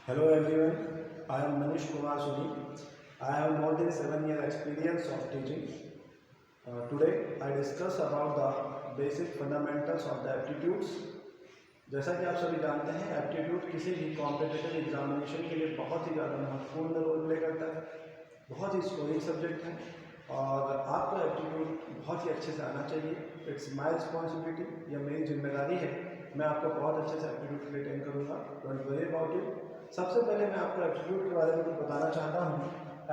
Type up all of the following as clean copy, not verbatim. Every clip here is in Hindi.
Hello everyone, I am Manish Kumar Suni. I have more than 7 years experience of teaching. Today I discuss about the basic fundamentals of the aptitudes. जैसा कि आप सभी जानते हैं, एप्टीट्यूड किसी भी कॉम्पिटिटिव एग्जामिनेशन के लिए बहुत ही ज़्यादा महत्वपूर्ण रोल प्ले करता है, बहुत ही स्कोरिंग सब्जेक्ट है और आपको एप्टीट्यूड बहुत ही अच्छे से आना चाहिए। इट्स माय रिस्पॉन्सिबिलिटी, यह मेरी जिम्मेदारी है। मैं आपको बहुत अच्छे से एप्टीट्यूड के लिए ट्रेन करूँगा, डोंट वरी अबाउट इट। सबसे पहले मैं आपको एप्टीट्यूड के बारे में कुछ बताना चाहता हूँ।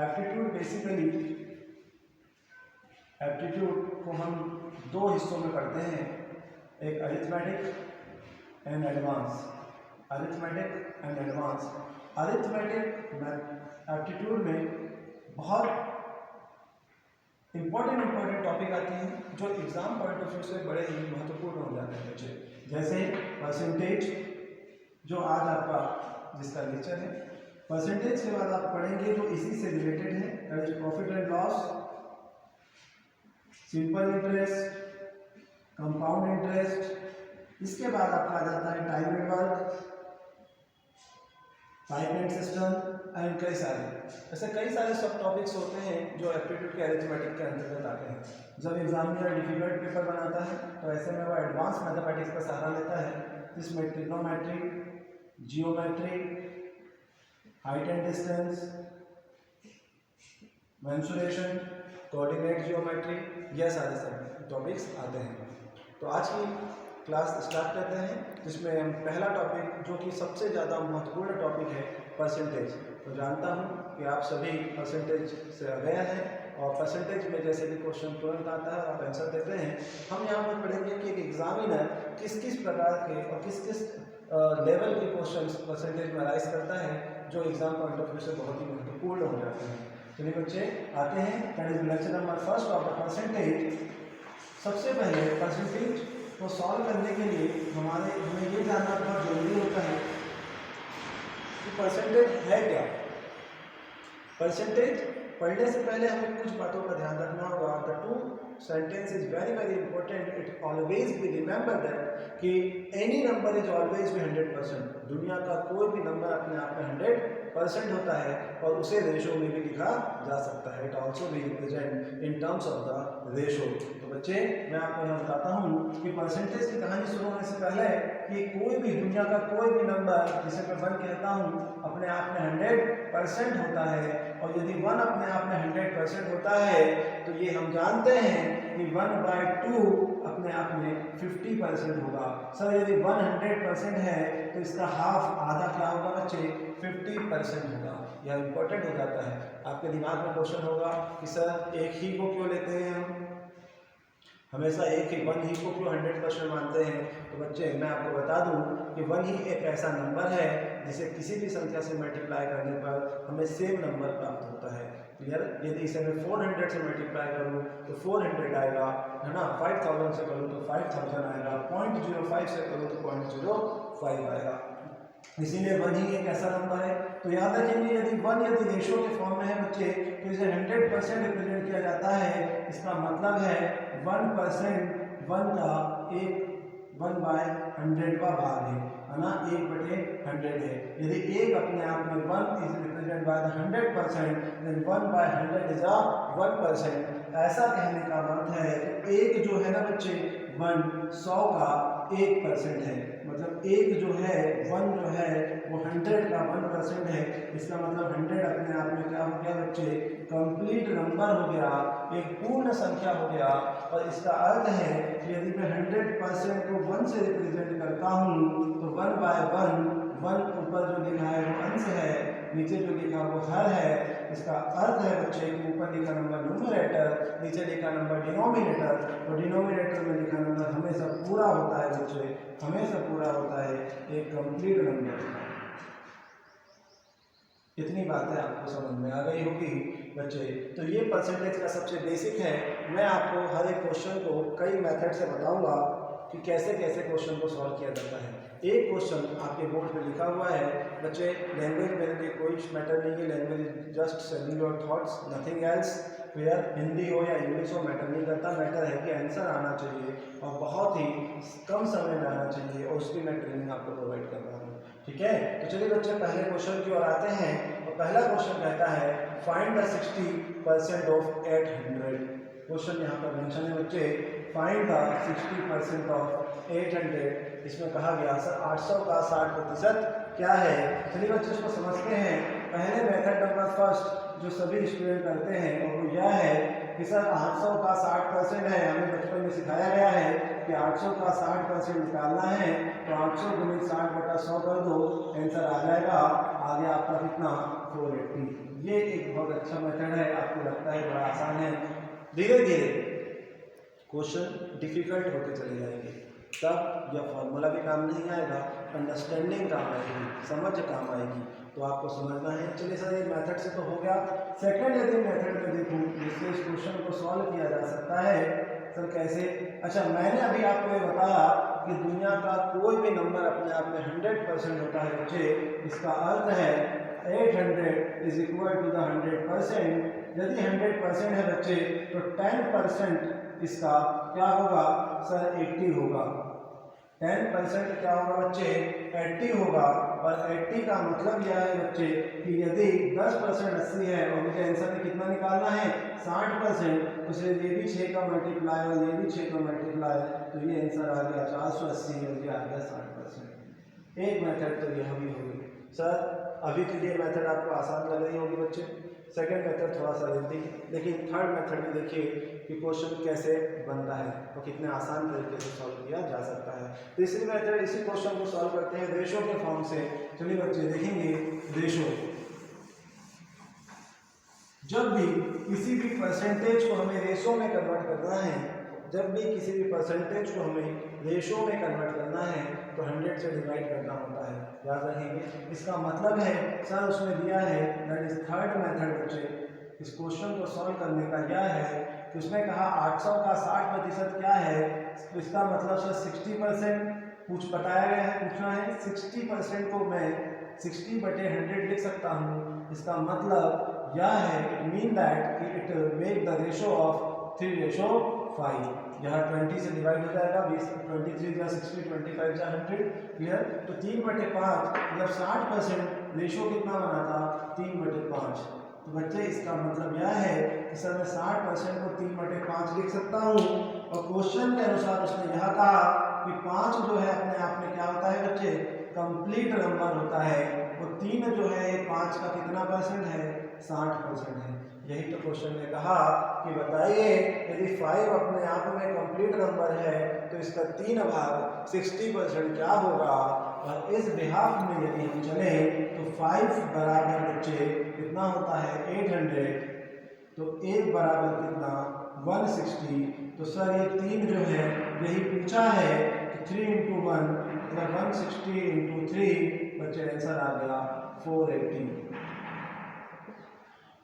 एप्टीट्यूड बेसिकली, एप्टीट्यूड को हम दो हिस्सों में पढ़ते हैं, एक arithmetic and advance. Arithmetic and advance. Arithmetic aptitude में बहुत इंपॉर्टेंट टॉपिक आते हैं जो एग्जाम पॉइंट ऑफ व्यू से बड़े ही महत्वपूर्ण हो जाते हैं बच्चे, जैसे परसेंटेज, जो आज आपका जिसका लेक्चर है। परसेंटेज के बाद आप पढ़ेंगे जो इसी से रिलेटेड है, that is profit and loss, simple interest, compound interest. इसके बाद आपका आ जाता है time and work, type and system and कई सारे सब टॉपिक्स होते हैं जो एप्टीट्यूड के अरिथमेटिक के अंतर्गत आते हैं। जब एग्जामिनर डिफिकल्ट पेपर बनाता है तो ऐसे में वो एडवांस मैथमेटिक्स का सहारा लेता है, जिसमें trigonometry, geometry, height and distance, mensuration, coordinate geometry, यह सारे सब टॉपिक्स आते हैं। तो आज की क्लास स्टार्ट करते हैं, जिसमें हम पहला टॉपिक, जो कि सबसे ज़्यादा महत्वपूर्ण टॉपिक है, परसेंटेज। तो जानता हूँ कि आप सभी परसेंटेज से गए हैं और परसेंटेज में जैसे कि क्वेश्चन तुरंत आता है आप आंसर देते हैं। हम यहाँ पर पढ़ेंगे कि एक एग्जामिनर किस किस प्रकार के और किस किस लेवल के क्वेश्चन परसेंटेज में राइज करता है, जो एग्जाम पॉइंट ऑफ व्यू से बहुत ही महत्वपूर्ण हो जाते हैं। चलिए बच्चे आते हैं, that is lecture number first of the percentage. सबसे पहले परसेंटेज को सॉल्व करने के लिए हमें ये जानना बहुत जरूरी होता है कि परसेंटेज है क्या। परसेंटेज पढ़ने से पहले हमें कुछ बातों का ध्यान रखना होगा। The two sentence is very important. It always be remember that कि any number is always be 100%। दुनिया का कोई भी नंबर अपने आप में 100% होता है और उसे रेशो में भी लिखा जा सकता है। It also be represent in terms of the ratio. तो बच्चे मैं आपको यहाँ बताता हूँ कि परसेंटेज की कहानी शुरू होने से पहले कि कोई भी दुनिया का कोई भी नंबर, जिसे मैं 1 कहता हूँ, अपने आप में 100% होता है। और यदि 1 अपने आप में 100% होता है तो ये हम जानते हैं कि 1/2 अपने आप में 50% होगा। सर यदि 100% है तो इसका हाफ, आधा क्या होगा बच्चे? 50% होगा। यह इंपॉर्टेंट हो जाता है। आपके दिमाग में क्वेश्चन होगा कि सर एक ही को क्यों लेते हैं, हम हमेशा एक ही 1 ही को क्यों 100% मानते हैं? तो बच्चे मैं आपको बता दूं कि 1 ही एक ऐसा नंबर है जिसे किसी भी संख्या से मल्टीप्लाई करने पर हमें सेम नंबर प्राप्त होता है। क्लियर? यदि इसे मैं 400 से मल्टीप्लाई करूं तो 400 आएगा, है ना। 5000 से करूं तो 5000 आएगा, 0.05 से करूं तो 0.05 आएगा। इसीलिए 1 ही एक ऐसा नंबर है। तो याद रखेंगे यदि रेशो के फॉर्म में है बच्चे तो इसे 100% रिप्रेजेंट किया जाता है। इसका मतलब है 1% 1 का 1/100 भाग है ना, 1/100 है। यदि 1 अपने आप में 1 is represent by the 100%, then 1/100 is a 1%। ऐसा कहने का मतलब है कि 1 जो है ना बच्चे, 100 का 1% है। मतलब 1 जो है, 1 जो है वो 100 का 1% है। इसका मतलब 100 अपने आप में क्या हो गया बच्चे? कंप्लीट नंबर हो गया, एक पूर्ण संख्या हो गया। और इसका अर्थ है कि यदि मैं 100% को 1 से रिप्रेजेंट करता हूँ तो 1/1, 1 ऊपर जो लिखा है वो अंश है, नीचे जो लिखा वो हर है। इसका अर्थ है बच्चे कि ऊपर लिखा नंबर न्यूमरेटर, नीचे लिखा नंबर डिनोमिनेटर, और डिनोमिनेटर में लिखा नंबर हमेशा पूरा होता है बच्चे, हमेशा पूरा होता है, एक कंप्लीट नंबर। इतनी बातें आपको समझ में आ गई होगी बच्चे। तो ये परसेंटेज का सबसे बेसिक है। मैं आपको हर एक क्वेश्चन को कई मेथड से बताऊंगा कि कैसे कैसे क्वेश्चन को सॉल्व किया जाता है। एक क्वेश्चन आपके बोर्ड पे लिखा हुआ है बच्चे, लैंग्वेज मेरे लिए कोई मैटर नहीं है, language is just selling your thoughts, nothing else. फिर हिंदी हो या इंग्लिश हो मैटर नहीं करता, मैटर है कि आंसर आना चाहिए और बहुत ही कम समय में आना चाहिए, और उसकी मैं ट्रेनिंग आपको प्रोवाइड कर रहा हूँ। ठीक है, तो चलिए बच्चे पहले क्वेश्चन की ओर आते हैं। और पहला क्वेश्चन कहता है फाइंड द 60% ऑफ 800। क्वेश्चन यहाँ पर मेंशन है बच्चे, फाइंड द 60% ऑफ 800। इसमें कहा गया सर 800 का 60% क्या है। चलिए बच्चे इसको समझते हैं। पहले मेथड नंबर फर्स्ट जो सभी स्टूडेंट करते हैं और वो यह है कि सर 800 का 60% है, हमें बचपन में सिखाया गया है कि 800 का 60% निकालना है, तो 800 गुणित 60/100 कर दो, आंसर आ जाएगा। आगे आपका कितना 480। ये एक बहुत अच्छा मेथड है, आपको लगता है बड़ा आसान है, धीरे धीरे क्वेश्चन डिफिकल्ट होते चले जाएंगे, तब यह फॉर्मूला भी काम नहीं आएगा, अंडरस्टैंडिंग काम आएगी, समझ काम आएगी, तो आपको समझना है। चलिए सर ये मेथड से तो हो गया। सेकंड यदि मेथड में देखूं जिससे इस क्वेश्चन को सॉल्व किया जा सकता है, सर कैसे। अच्छा, मैंने अभी आपको ये बताया कि दुनिया का कोई भी नंबर अपने आप में 100% होता है बच्चे। इसका अर्थ है 800 इज इक्वल टू द 100%। यदि 100% है बच्चे तो 10% इसका क्या होगा सर 80 होगा। 10% क्या होगा बच्चे 80 होगा। और 80 का मतलब यह है बच्चे कि यदि 10% 80 है और मुझे आंसर में कितना निकालना है 60%, तो ये भी 6 का मल्टीप्लाई और ये भी 6 का मल्टीप्लाई, तो ये आंसर आ गया 480 और ये आ गया 60%। एक मेथड तो यह भी होगी। सर अभी तो ये मेथड आपको आसान लग रही होगी बच्चे, सेकेंड मेथड थोड़ा सा लेंदी, लेकिन थर्ड मेथड में देखिए कि क्वेश्चन कैसे बनता है और कितने आसान तरीके से सॉल्व किया जा सकता है। तीसरी मेथड इसी क्वेश्चन को सॉल्व करते हैं रेशो के फॉर्म से। चलिए बच्चे देखेंगे रेशो। जब भी किसी भी परसेंटेज को हमें रेशो में कन्वर्ट करना है, जब भी किसी भी परसेंटेज को हमें रेशो में कन्वर्ट करना है तो 100 से डिवाइड करना होता है, याद रखेंगे। इसका मतलब है सर उसमें दिया है, दैट इज थर्ड मेथड बच्चे इस क्वेश्चन को सॉल्व करने का यह है कि उसने कहा 800 का 60% क्या है, तो इसका मतलब सर 60% बताया गया है, पूछना है 60% को मैं 60/100 लिख सकता हूँ। इसका मतलब यह है इट मीन दैट कि it make the ratio of 3:5। यहाँ 20 से डिवाइड हो जाएगा, 20 23 या 60 25 या 100 क्लियर। तो 3/5 मतलब 60% रेशो कितना बना था 3/5। तो बच्चे इसका मतलब यह है कि सर मैं 60% को 3/5 लिख सकता हूँ। और क्वेश्चन के अनुसार उसने यह कहा कि 5 जो है अपने आप में क्या होता है बच्चे कंप्लीट नंबर होता है, और 3 जो है 5 का कितना परसेंट है 60% है। यही तो क्वेश्चन ने कहा कि बताइए यदि 5 अपने आप में कंप्लीट नंबर है तो इसका 3 भाग 60% क्या होगा। और इस बिहाफ में यदि हम चले तो 5 बराबर बच्चे कितना होता है 800, तो 1 बराबर कितना 160। तो सर ये 3 जो है यही पूछा है कि 3 × 1 मतलब 160 × 3 बच्चे आंसर आ गया 480।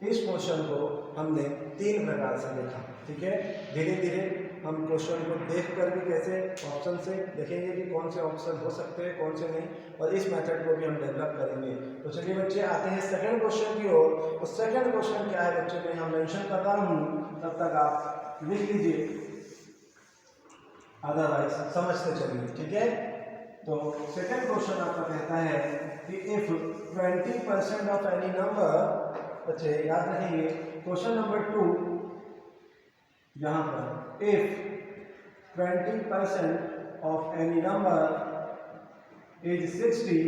इस क्वेश्चन को हमने 3 प्रकार से देखा, ठीक है। धीरे धीरे हम क्वेश्चन को देखकर भी कैसे ऑप्शन से देखेंगे कि कौन से ऑप्शन हो सकते हैं कौन से नहीं, और इस मेथड को भी हम डेवलप करेंगे। तो चलिए बच्चे आते हैं सेकंड क्वेश्चन की ओर। और सेकंड क्वेश्चन क्या है बच्चे मैं यहाँ मेंशन कर रहा हूँ, तब तक आप लिख लीजिए, अदरवाइज समझते चलिए, ठीक है। तो सेकंड क्वेश्चन आपका कहता है कि इफ 20% ऑफ एनी नंबर, बच्चे याद रखेंगे क्वेश्चन नंबर 2 यहाँ पर, if 20% of any number is 60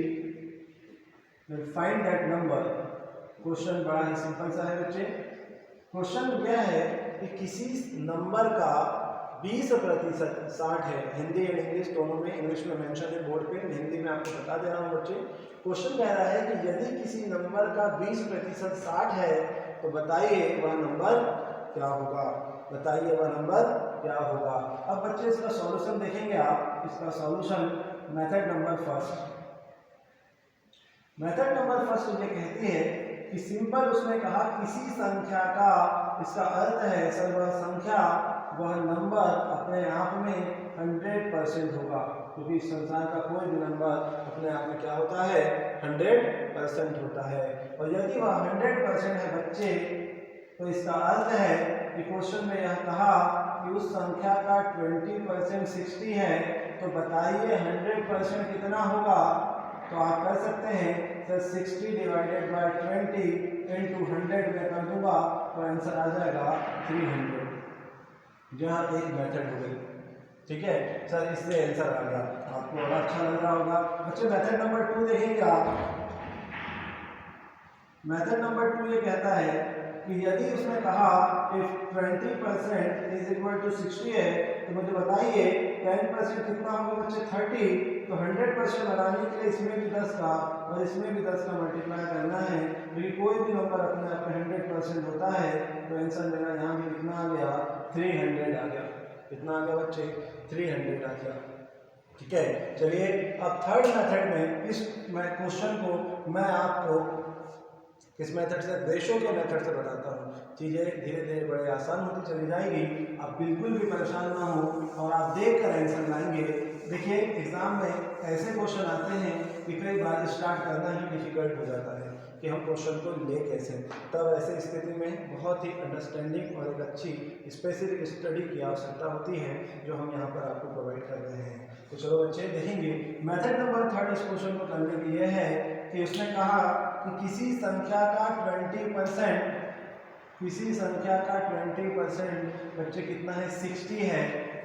then find that number। Question बड़ा ही सिंपल सा है बच्चे। क्वेश्चन यह है कि किसी नंबर का 20% 60 है, हिंदी एंड इंग्लिश दोनों में, इंग्लिश में मेंशन है बोर्ड पे, हिंदी में आपको बता दे रहा हूँ बच्चे। क्वेश्चन कह रहा है कि यदि किसी नंबर का 20% 60 है तो बताइए वह नंबर क्या होगा, बताइए वह नंबर क्या होगा। अब बच्चे इसका सॉल्यूशन देखेंगे आप। इसका solution method number first, method number first ये कहती है कि सिंपल उसने कहा किसी संख्या का, इसका अर्थ है सर वह संख्या वह नंबर अपने आप में 100% होगा, क्योंकि इस संसार का कोई भी नंबर अपने आप में क्या होता है 100% होता है। और यदि वह 100% है बच्चे, तो इसका अर्थ है कि क्वेश्चन में यह कहा कि उस संख्या का 20% 60 है, तो बताइए 100% कितना होगा तो आप कर सकते हैं सर 60 डिवाइडेड बाय 20 इंटू 100 में कर दूंगा तो आंसर आ जाएगा 300। जहाँ एक मेथड हो गई, ठीक है सर, इससे आंसर आ गया। आपको बड़ा अच्छा लग रहा होगा बच्चे। मेथड नंबर 2 देखेंगे आप। मेथड नंबर 2 ये कहता है कि यदि उसने कहा इफ 20% इज इक्वल टू 60 है तो मुझे बताइए 10% कितना होगा बच्चे 30। तो 100% बनाने के लिए इसमें भी 10 का और इसमें भी 10 का मल्टीप्लाई करना है, क्योंकि कोई भी नंबर अपने आप में 100% होता है। तो आंसर मेरा यहाँ भी कितना आ गया 300 आ गया। कितना आ गया बच्चे 300 आ गया, ठीक है। चलिए अब थर्ड मेथड में इस क्वेश्चन को मैं आपको किस मेथड से, रेशो के मेथड से बताता हूँ। चीज़ें धीरे धीरे बड़े आसान होती चली जाएंगी, आप बिल्कुल भी परेशान ना हो और आप देख कर आंसर लाएंगे। देखिए एग्जाम में ऐसे क्वेश्चन आते हैं कि कई बार स्टार्ट करना ही डिफिकल्ट हो जाता है कि हम क्वेश्चन को ले कैसे। तब ऐसे स्थिति में बहुत ही अंडरस्टैंडिंग और एक अच्छी स्पेसिफिक स्टडी की आवश्यकता होती है, जो हम यहाँ पर आपको प्रोवाइड कर रहे हैं। तो चलो बच्चे देखेंगे मेथड नंबर 3 इस क्वेश्चन को करने की यह है कि उसने कहा कि किसी संख्या का 20%, किसी संख्या का 20% बच्चे कितना है 60 है,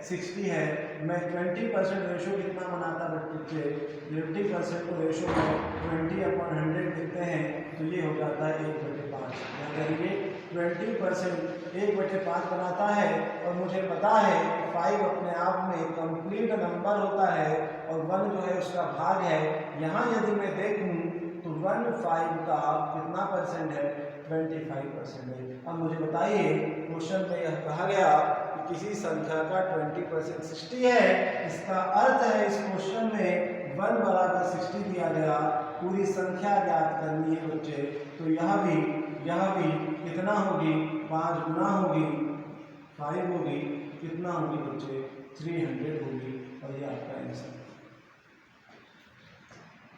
60 है। मैं 20% रेशो कितना बनाता बच्चे 50% को रेशो में 20/100 लिखते हैं तो ये हो जाता है 1/5। क्या करेंगे 20% 1/5 बनाता है और मुझे पता है 5 अपने आप में कंप्लीट नंबर होता है और 1 जो है उसका भाग है। यहाँ यदि मैं देखूँ तो 1/5 का कितना परसेंट है 25% है। अब मुझे बताइए क्वेश्चन में यह कहा गया कि किसी संख्या का 20% 60 है, इसका अर्थ है इस क्वेश्चन में 1 बराबर 60 दिया गया, पूरी संख्या ज्ञात करनी है बच्चे। तो यह भी कितना होगी 5 गुना होगी 5 होगी, कितना होगी बच्चे 300 होगी और ये आपका आंसर।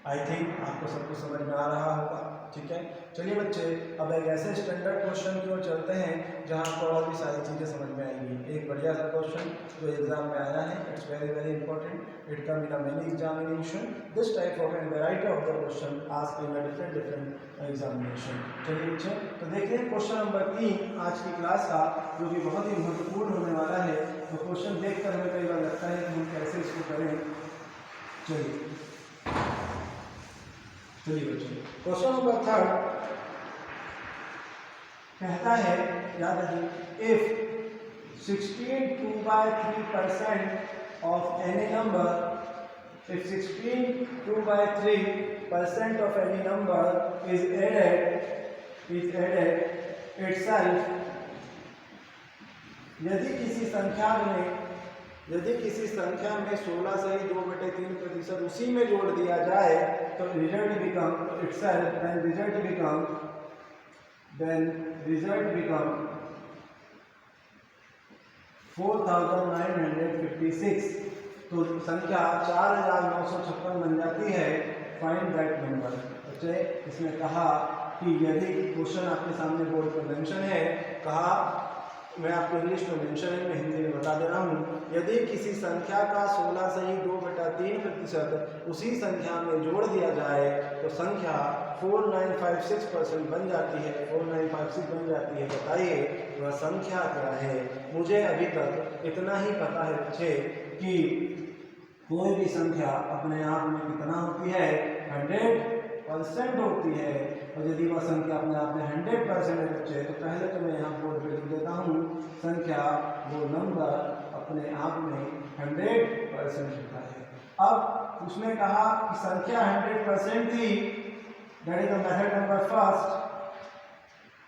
आई थिंक आपको सब कुछ समझ में आ रहा होगा, ठीक है। चलिए बच्चे अब एक ऐसे स्टैंडर्ड क्वेश्चन की ओर चलते हैं जहां आपको और भी सारी चीज़ें समझ में आएंगी। एक बढ़िया सा क्वेश्चन जो एग्जाम में आया है, it's very very important, it come in many examination, this type of and variety of the question asked in different examination. चलिए बच्चे तो देखते हैं क्वेश्चन नंबर 3 आज की क्लास का, जो कि बहुत ही महत्वपूर्ण होने वाला है। तो क्वेश्चन देख कर हमें कई बार लगता है कि हम कैसे इसको करें। चलिए बच्चे क्वेश्चन नंबर 3 कहता है, याद रखिए, if 16 2/3% of any number, if 16 2/3% of any number is added itself, यदि किसी संख्या में 16 से ही 2/3% उसी में जोड़ दिया जाए तो result become itself, then result become 4956। तो संख्या 4956 बन जाती है। Find that number. बच्चे इसमें कहा कि यदि क्वेश्चन आपके सामने बोर्ड पर मेंशन है, कहा मैं आपको इंग्लिश में मेंशन है, मैं हिंदी में बता दे रहा हूँ, यदि किसी संख्या का 16 से ही 2/3% उसी संख्या में जोड़ दिया जाए तो संख्या 4956% बन जाती है, 4956 बन जाती है। बताइए वह संख्या क्या है। मुझे अभी तक इतना ही पता है बच्चे कि कोई भी संख्या अपने आप में कितना होती है 100% होती है, और यदि वह संख्या अपने आप में 100% है बच्चे तो पहले तो मैं यहाँ बोर्ड पे लिख देता हूँ, संख्या वो नंबर अपने आप में 100% होता है। अब उसने कहा कि संख्या 100% थी, that is the method number first.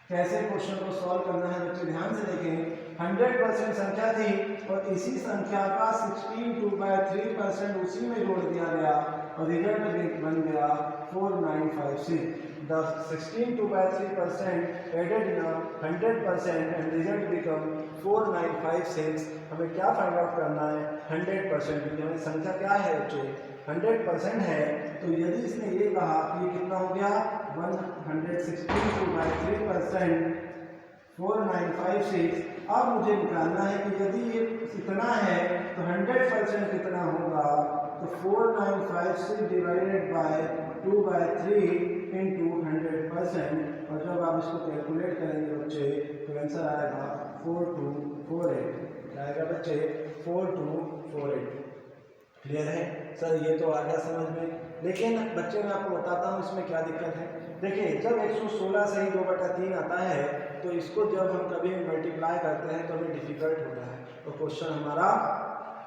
कैसे क्वेश्चन को सॉल्व करना है बच्चे ध्यान से देखें। 100% संख्या थी और इसी संख्या का 16 2/3% उसी में जोड़ दिया गया और रिजल्ट बन गया 4956। The 16 2/3% added in 100% and result become 4956। हमें क्या फाइंड आउट करना है 100%, क्योंकि हमें संख्या क्या है बच्चे 100% है। तो यदि इसने ये कहा कि ये कितना हो गया 116 2/3% 4956। अब मुझे निकालना है कि यदि ये इतना है तो 100% कितना होगा, तो 4956 डिवाइडेड बाय 2/3 इंटू 100%, और जब आप इसको कैलकुलेट करेंगे बच्चे तो आंसर आएगा 4248। आएगा बच्चे 4248। क्लियर है सर? ये तो आ गया समझ में। लेकिन बच्चे मैं आपको बताता हूँ इसमें क्या दिक्कत है। देखिए जब 116 से ही 2/3 आता है तो इसको जब हम कभी मल्टीप्लाई करते हैं तो हमें डिफिकल्ट होता है, तो क्वेश्चन हमारा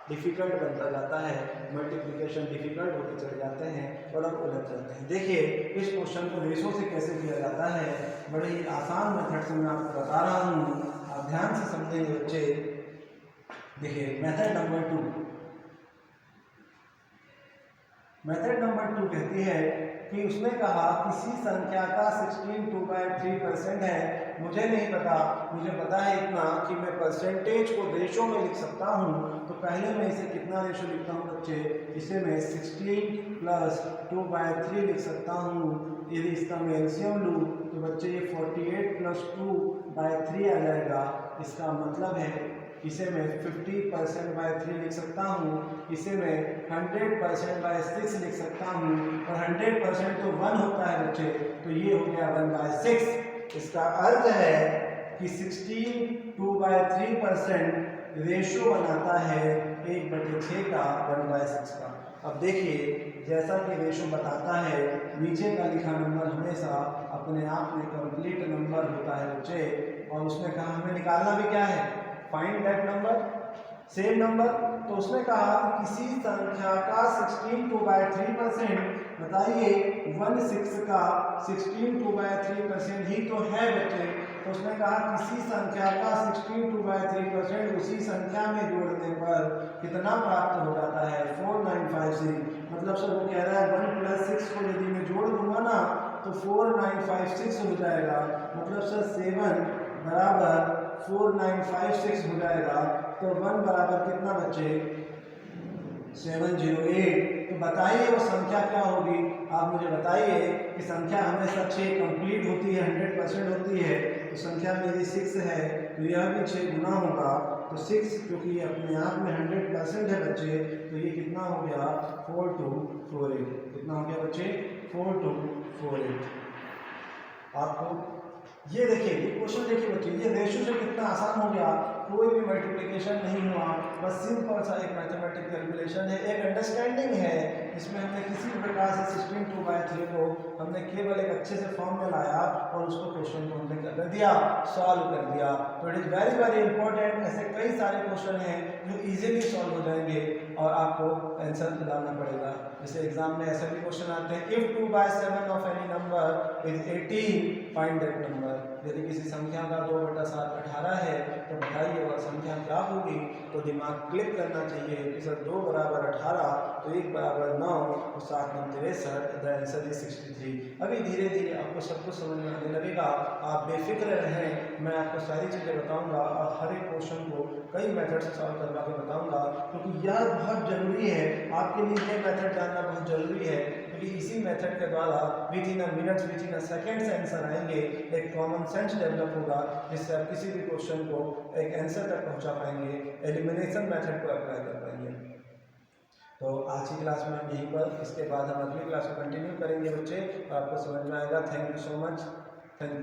डिफिकल्ट बनता जाता है, मल्टीप्लिकेशन डिफिकल्ट होते चले जाते हैं और अब उलझ जाते हैं। देखिए इस क्वेश्चन को रेशो से कैसे किया जाता है, बड़े ही आसान मेथड से मैं आपको बता रहा हूँ, आप ध्यान से समझेंगे बच्चे। देखिए मेथड नंबर 2, मेथड नंबर 2 कहती है कि उसने कहा किसी संख्या का 16 2/3% है। मुझे नहीं पता, मुझे पता है इतना कि मैं परसेंटेज को रेशो में लिख सकता हूँ। तो पहले मैं इसे कितना रेशो लिखता हूँ बच्चे, इसे मैं 16 + 2/3 लिख सकता हूँ। यदि इसका मैं एलसीएम लूँ तो बच्चे ये 48 + 2/3 आ जाएगा। इसका मतलब है इसे मैं 50%/3 लिख सकता हूँ, इसे मैं 100%/6 लिख सकता हूँ, और 100% तो 1 होता है बच्चे, तो ये हो गया 1/6। इसका अर्थ है कि 16 2/3% रेशो बनाता है 1/6 का 1/6 का। अब देखिए जैसा कि रेशो बताता है, नीचे का लिखा नंबर हमेशा अपने आप में कंप्लीट नंबर होता है बच्चे, और उसने कहा हमें निकालना भी क्या है, find that number, same number. तो उसने कहा कि किसी संख्या का 16 2/3%, बताइए 16 का 16 2/3% ही तो है बच्चे। तो उसने कहा किसी संख्या का 16 2/3% उसी संख्या में जोड़ने पर कितना प्राप्त हो जाता है, 4956। मतलब सर वो कह रहा है 1 + 6 को यदि मैं जोड़ दूंगा ना तो 4956 हो जाएगा। मतलब सर 7 बराबर 4956 हो जाएगा। तो 1 बराबर कितना बच्चे, 708। तो बताइए वो संख्या क्या होगी, आप मुझे बताइए कि संख्या हमेशा 6 कंप्लीट होती है, 100% होती है। तो संख्या मेरी 6 है तो यह भी 6 गुना होगा। तो 6 क्योंकि ये अपने आप में 100% है बच्चे, तो ये कितना हो गया 4248। कितना हो गया बच्चे 4248। आपको ये देखिए ये क्वेश्चन देखिए बच्चे, ये रेशो से कितना आसान हो गया, कोई भी मल्टीप्लिकेशन नहीं हुआ, बस सिंपल सा एक मैथमेटिक कैलकुलेशन है, एक अंडरस्टैंडिंग है। इसमें हमने किसी भी प्रकार से 16 2/3 को हमने केवल एक अच्छे से फॉर्म में लाया और उसको क्वेश्चन को हमने क्या कर दिया, सॉल्व कर दिया। तो it is very very important. ऐसे कई सारे क्वेश्चन हैं जो इजीली सॉल्व हो जाएंगे और आपको आंसर लाना पड़ेगा। जैसे एग्जाम में ऐसे भी क्वेश्चन आते हैं, if 2/7 of any number is 18 find that number. यदि किसी संख्या का 2/7 18 है तो बताइए वह संख्या क्या होगी। तो दिमाग क्लिक करना चाहिए कि सर 2 बराबर 18 तो 1 बराबर 9 तो 7 9 63, द आंसर इज 63। अभी धीरे धीरे आपको सब कुछ समझ में आने लगेगा, आप बेफिक्र रहें, मैं आपको सारी चीज़ें बताऊंगा और हर एक क्वेश्चन को कई मेथड से सॉल्व करवा के बताऊंगा, क्योंकि यह बहुत ज़रूरी है आपके लिए, ये मेथड जानना बहुत ज़रूरी है, क्योंकि इसी मेथड के द्वारा with in a minutes with in a seconds answer आएंगे। एक कॉमन सेंस डेवलप होगा जिससे आप किसी भी क्वेश्चन को एक आंसर तक पहुंचा पाएंगे, एलिमिनेशन मेथड को अप्लाई कर पाएंगे। तो आज की क्लास में हम यहीं पर, इसके बाद हम अगली क्लास को कंटिन्यू करेंगे बच्चे, और आपको समझ में आएगा। Thank you so much, thank you.